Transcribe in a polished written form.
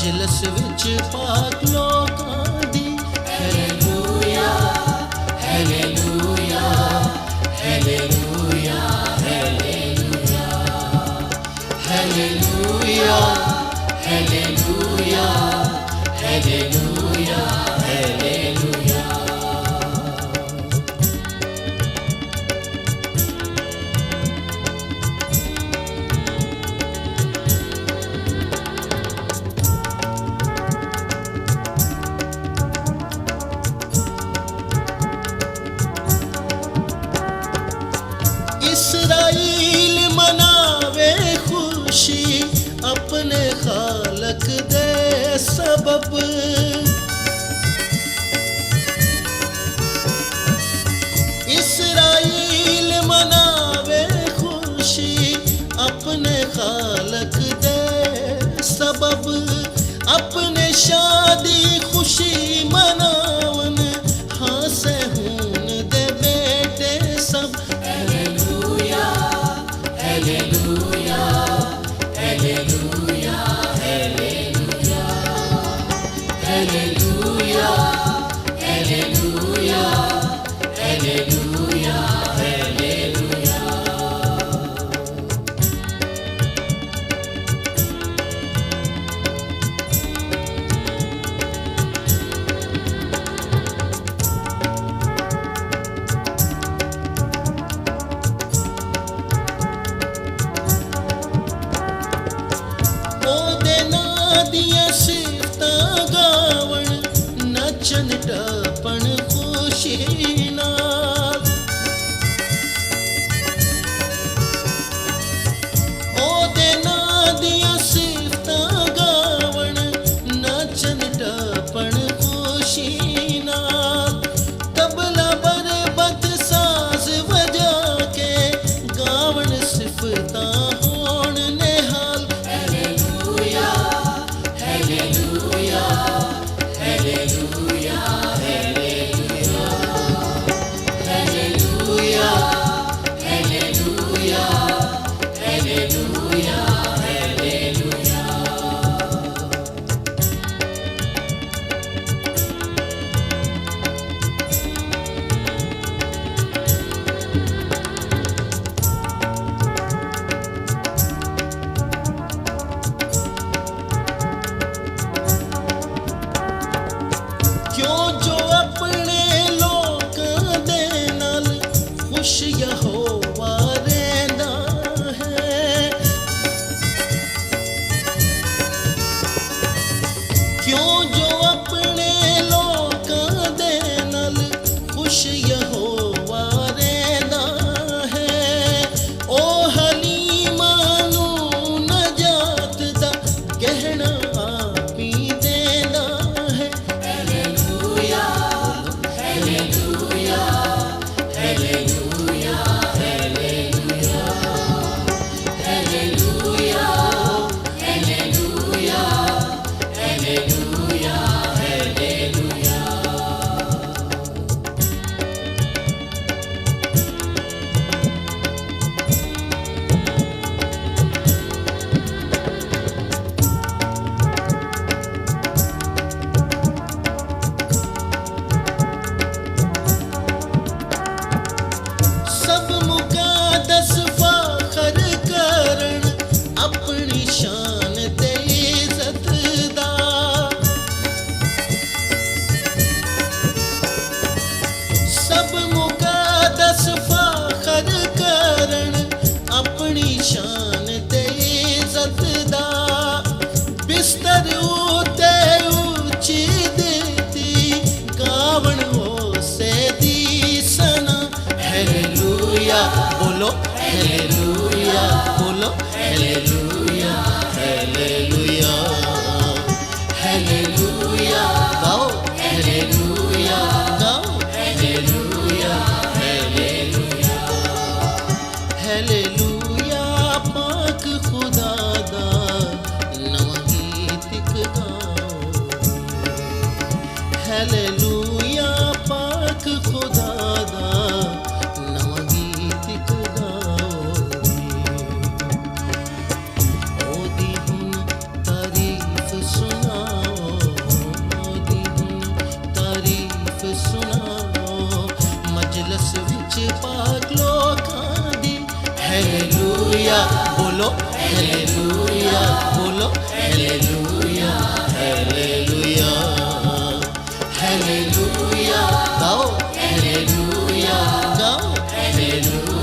मजलिस विच पाक लोकां दी हालेलुया हालेलुया हालेलुया हालेलुया हालेलुया हालेलुया हालेलुया हालेलुया। इस्राईल मनावे खुशी अपने खालक दे सबब। इस्राईल मनावे खुशी अपने खालक दे सबब। अपने शादी खुशी मनावन हासे हून दे बेटे सब। हालेलुया हालेलुया हालेलुया हालेलुया हालेलुया हालेलुया हालेलुया हालेलुया। ओदे नां दियां सिफतां गावण नचन टपण खुशी नाल। ओदे नां दियां सिफतां गावण नचन टपण खुशी नाल। तबला बरबत साज बजा के गावण सिफतां होण निहाल। हालेलुया हालेलुया हालेलुया हालेलुया हालेलुया हालेलुया हालेलुया हालेलुया। क्यों जो अपने लोकां दे नाल खुश यहोवा रहिंदा है। क्यों जो अपने लोकां दे नाल खुश यहोवा रहिंदा है। ओ हलीमा नू नजात दा गहना आप ही देंदा है। हालेलुया हालेलुया हालेलुया हालेलुया हालेलुया हालेलुया हालेलुया हालेलुया। सब मुकादस फाखर करन अपनी शान ते इज्जत दा। सब मुकादस फाखर करन अपनी शान ते इज्जत दा। बिस्तर उते ऊंची देती गावण होसे दी सना। हालेलुया बोलो हालेलुया बोलो हालेलुया हालेलुया हालेलुया गाओ हालेलुया गाओ हालेलुया हालेलुया हालेलुया। पाक खुदा दा नवां गीत गाओ। हालेलुया पाक खुदा दा नवां गीत गाओ। हालेलुया बोलो हालेलुया बोलो हालेलुया हालेलुया हालेलुया गाओ हालेलुया गाओ हालेलुया